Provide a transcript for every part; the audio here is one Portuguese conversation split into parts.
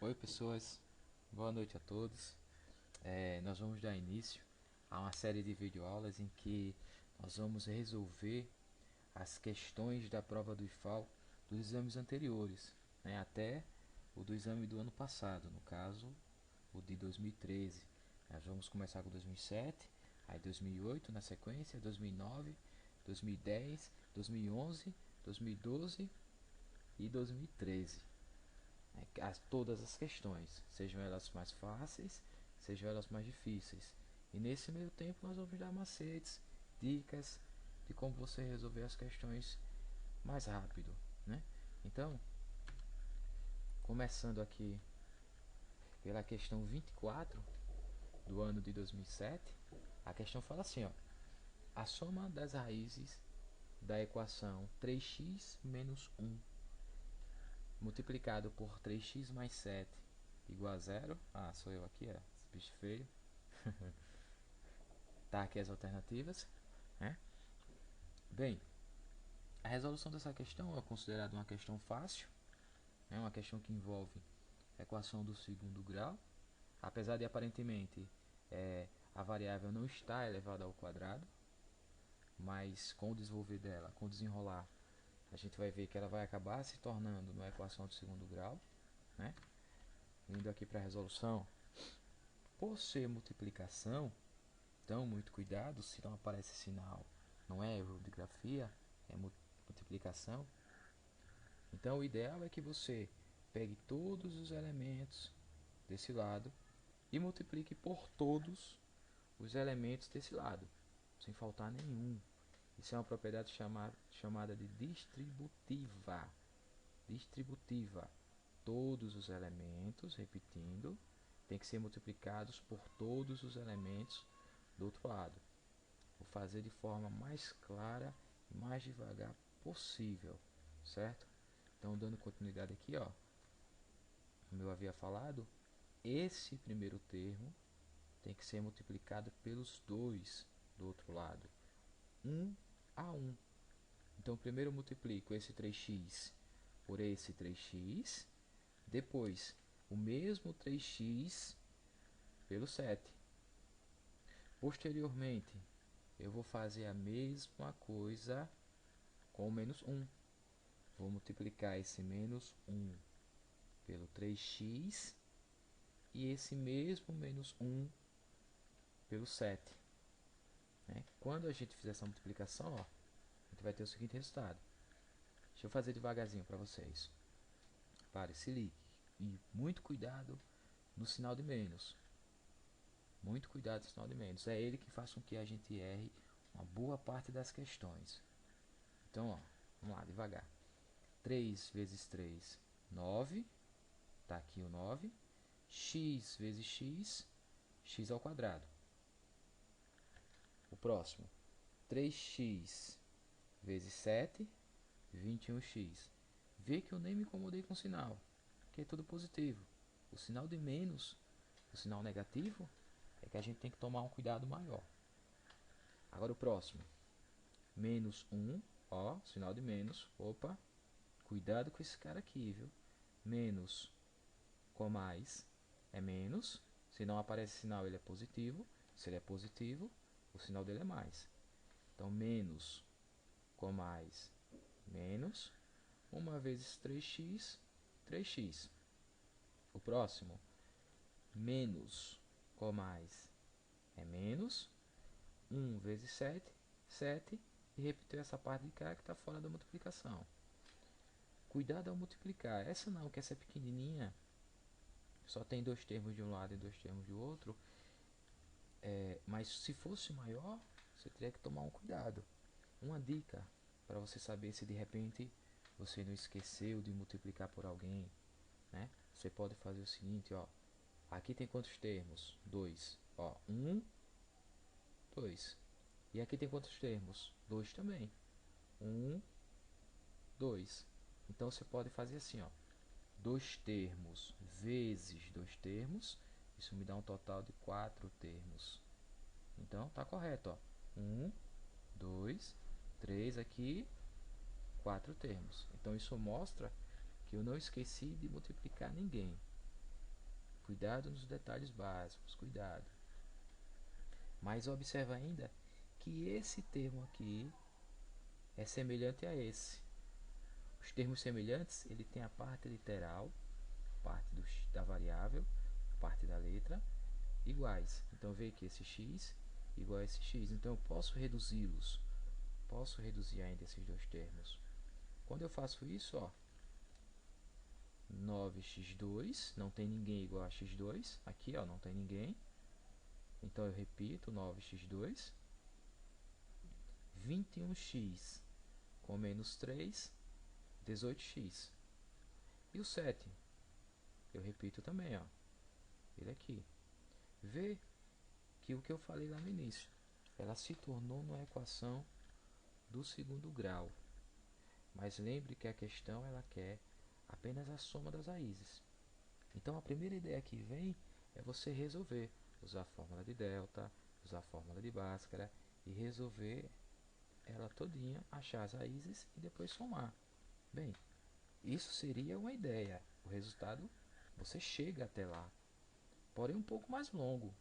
Oi pessoas, boa noite a todos. Nós vamos dar início a uma série de videoaulas em que nós vamos resolver as questões da prova do IFAL dos exames anteriores, né, até o do exame do ano passado, no caso o de 2013. Nós vamos começar com 2007, aí 2008 na sequência, 2009, 2010, 2011, 2012 e 2013. Todas as questões, sejam elas mais fáceis, sejam elas mais difíceis. E nesse meio tempo nós vamos dar macetes, dicas de como você resolver as questões mais rápido, né? Então, começando aqui pela questão 24 do ano de 2007, a questão fala assim, ó: a soma das raízes da equação 3x menos 1 multiplicado por 3x mais 7 igual a zero. Ah, sou eu aqui, esse bicho feio. Tá aqui as alternativas, né? Bem, a resolução dessa questão é considerada uma questão fácil, é uma questão que envolve equação do segundo grau, apesar de aparentemente a variável não estar elevada ao quadrado, mas com o desenvolver dela, com o desenrolar, a gente vai ver que ela vai acabar se tornando uma equação de segundo grau, né? Indo aqui para a resolução, por ser multiplicação, então muito cuidado se não aparece sinal, não é erro de grafia, é multiplicação. Então o ideal é que você pegue todos os elementos desse lado e multiplique por todos os elementos desse lado, sem faltar nenhum. Isso é uma propriedade chamada de distributiva. Distributiva. Todos os elementos, repetindo, tem que ser multiplicados por todos os elementos do outro lado. Vou fazer de forma mais clara e mais devagar possível, certo? Então, dando continuidade aqui, ó, como eu havia falado, esse primeiro termo tem que ser multiplicado pelos dois do outro lado, 1 a 1. Então, primeiro eu multiplico esse 3x por esse 3x, depois o mesmo 3x pelo 7. Posteriormente, eu vou fazer a mesma coisa com o menos 1. Vou multiplicar esse menos 1 pelo 3x e esse mesmo menos 1 pelo 7. Né? Quando a gente fizer essa multiplicação, ó, a gente vai ter o seguinte resultado. Deixa eu fazer devagarzinho para vocês. Pare, se ligue. E muito cuidado no sinal de menos. Muito cuidado no sinal de menos. É ele que faz com que a gente erre uma boa parte das questões. Então, ó, vamos lá, devagar. 3 vezes 3, 9. Está aqui o 9. X vezes x, x ao quadrado. O próximo, 3x vezes 7, 21x. Vê que eu nem me incomodei com o sinal, que é tudo positivo. O sinal de menos, o sinal negativo, é que a gente tem que tomar um cuidado maior. Agora o próximo, menos 1, ó, sinal de menos. Opa, cuidado com esse cara aqui, viu? Menos com mais é menos. Se não aparece sinal, ele é positivo. Se ele é positivo, o sinal dele é mais. Então, menos com mais, menos. 1 vezes 3x, 3x. O próximo, menos com mais é menos. 1 vezes 7, 7. E repetiu essa parte de cá que está fora da multiplicação. Cuidado ao multiplicar. Essa não, que essa é pequenininha. Só tem dois termos de um lado e dois termos do outro. Mas se fosse maior, você teria que tomar um cuidado. Uma dica para você saber se de repente você não esqueceu de multiplicar por alguém, né? Você pode fazer o seguinte, ó. Aqui tem quantos termos? 2. Ó, 1, 2. E aqui tem quantos termos? 2 também. 1, 2. Então você pode fazer assim, ó. 2 termos vezes 2 termos. Isso me dá um total de 4 termos. Então tá correto, ó. 1, 2, 3 aqui, 4 termos. Então isso mostra que eu não esqueci de multiplicar ninguém. Cuidado nos detalhes básicos, cuidado. Mas observa ainda que esse termo aqui é semelhante a esse. Os termos semelhantes, ele tem a parte literal, parte da variável, parte da letra, iguais. Então, veja que esse x igual a esse x. Então, eu posso reduzi-los. Posso reduzir ainda esses dois termos. Quando eu faço isso, ó, 9x2, não tem ninguém igual a x2. Aqui, ó, não tem ninguém. Então, eu repito, 9x2. 21x com menos 3, 18x. E o 7? Eu repito também, ó, ele aqui. Vê que o que eu falei lá no início, ela se tornou uma equação do segundo grau. Mas lembre que a questão ela quer apenas a soma das raízes. Então a primeira ideia que vem é você resolver, usar a fórmula de delta, usar a fórmula de Bhaskara e resolver ela todinha, achar as raízes e depois somar. Bem, isso seria uma ideia. O resultado, você chega até lá, porém um pouco mais longo.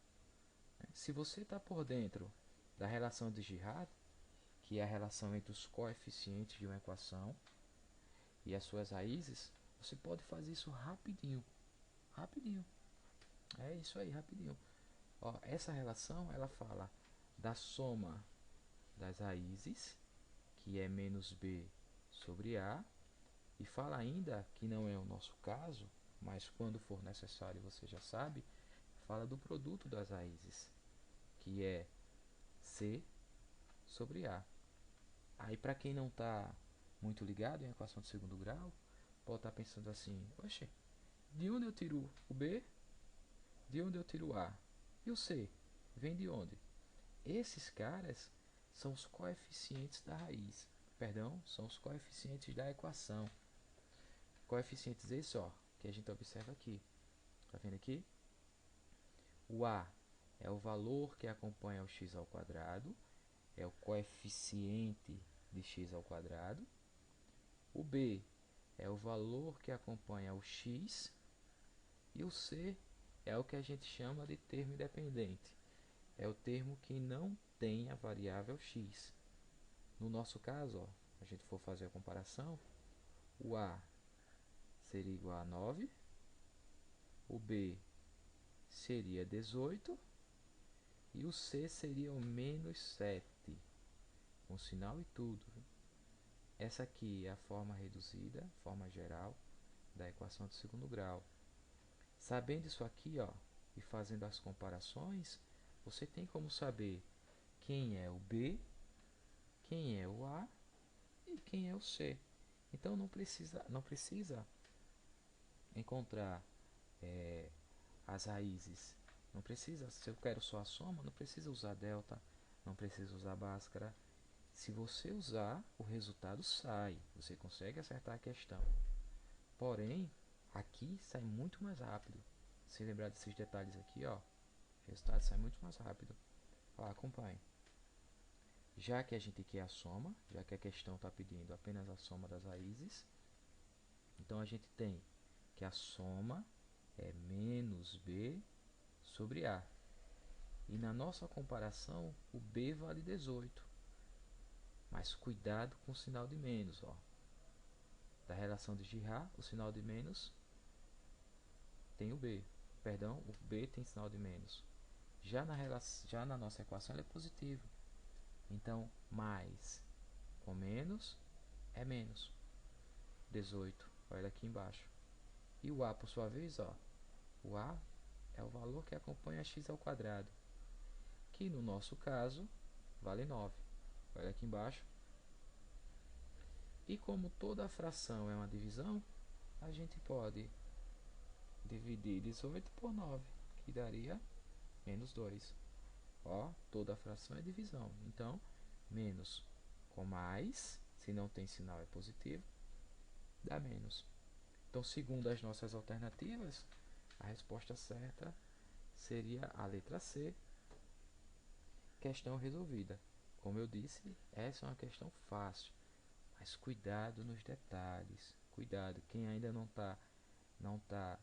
Se você está por dentro da relação de Girard, que é a relação entre os coeficientes de uma equação e as suas raízes, você pode fazer isso rapidinho. Rapidinho. É isso aí, rapidinho. Ó, essa relação, ela fala da soma das raízes, que é menos b sobre a, e fala ainda, que não é o nosso caso, mas quando for necessário você já sabe, fala do produto das raízes, que é c sobre a. Aí para quem não está muito ligado em equação de segundo grau, pode estar pensando assim, oxe, de onde eu tiro o b? De onde eu tiro o a? E o c? Vem de onde? Esses caras são os coeficientes da raiz. Perdão, são os coeficientes da equação. Coeficientes esses, ó, que a gente observa aqui. Tá vendo aqui? O a é o valor que acompanha o x ao quadrado, é o coeficiente de x ao quadrado. O b é o valor que acompanha o x. E o c é o que a gente chama de termo independente. É o termo que não tem a variável x. No nosso caso, ó, a gente for fazer a comparação, o a seria igual a 9, o b seria 18 e o c seria o menos 7, com sinal e tudo. Essa aqui é a forma reduzida, forma geral, da equação de segundo grau. Sabendo isso aqui, ó, e fazendo as comparações, você tem como saber quem é o b, quem é o a e quem é o c. Então não precisa encontrar as raízes. Não precisa, se eu quero só a soma, não precisa usar delta, não precisa usar Bhaskara. Se você usar, o resultado sai. Você consegue acertar a questão. Porém, aqui sai muito mais rápido. Se lembrar desses detalhes aqui, ó, o resultado sai muito mais rápido. Ó, acompanhe. Já que a gente quer a soma, já que a questão está pedindo apenas a soma das raízes, então a gente tem que a soma é menos b sobre a. E na nossa comparação, o b vale 18. Mas cuidado com o sinal de menos. Ó. Da relação de Girard, o sinal de menos tem o b. Perdão, o b tem sinal de menos. Já na nossa equação, ele é positivo. Então, mais com menos é menos. 18. Olha aqui embaixo. E o a, por sua vez, ó, o a é o valor que acompanha x ao quadrado, que no nosso caso vale 9. Olha aqui embaixo. E como toda fração é uma divisão, a gente pode dividir 18 por 9, que daria menos 2. Ó, toda fração é divisão. Então, menos com mais, se não tem sinal é positivo, dá menos. Então, segundo as nossas alternativas, a resposta certa seria a letra C, questão resolvida. Como eu disse, essa é uma questão fácil, mas cuidado nos detalhes. Cuidado, quem ainda não tá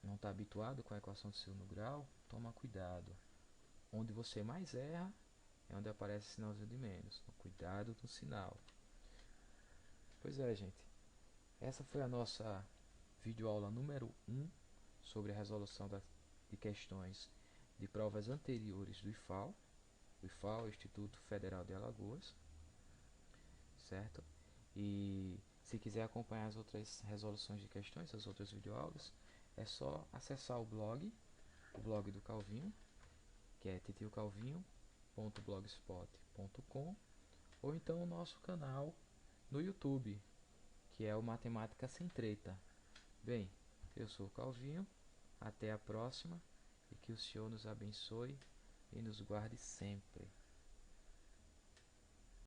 não está habituado com a equação de segundo grau, toma cuidado. Onde você mais erra é onde aparece o sinalzinho de menos. Então, cuidado no sinal. Pois é, gente. Essa foi a nossa videoaula número 1 sobre a resolução de questões de provas anteriores do IFAL. O IFAL é o Instituto Federal de Alagoas, certo? E se quiser acompanhar as outras resoluções de questões, as outras videoaulas, é só acessar o blog do Calvinho, que é titiocalvinho.blogspot.com, ou então o nosso canal no YouTube, que é o Matemática Sem Treta. Bem, eu sou o Calvinho, até a próxima e que o Senhor nos abençoe e nos guarde sempre.